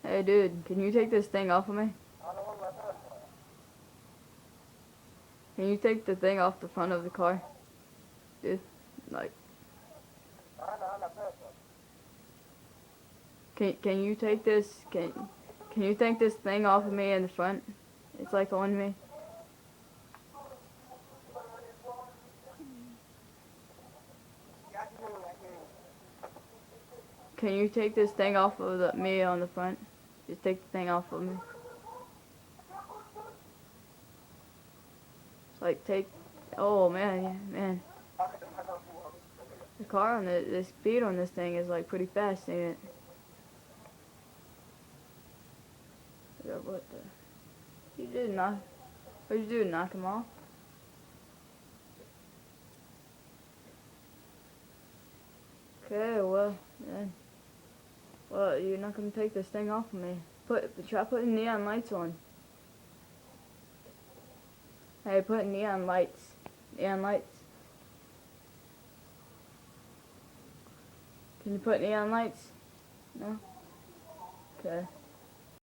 Hey dude, can you take this thing off of me? Can you take the thing off the front of the car? Dude, like, can you take this, can you take this thing off of me in the front? It's like on me. Can you take this thing off of me on the front? Just take the thing off of me. It's like take, oh man, yeah, man. The car on the speed on this thing is like pretty fast, ain't it? Yeah, what the? You did not. What'd you do? Knock him off? Okay, well, then. Well, you're not gonna take this thing off of me. Try putting neon lights on. Hey, put neon lights. Neon lights. Can you put neon lights? No? Okay.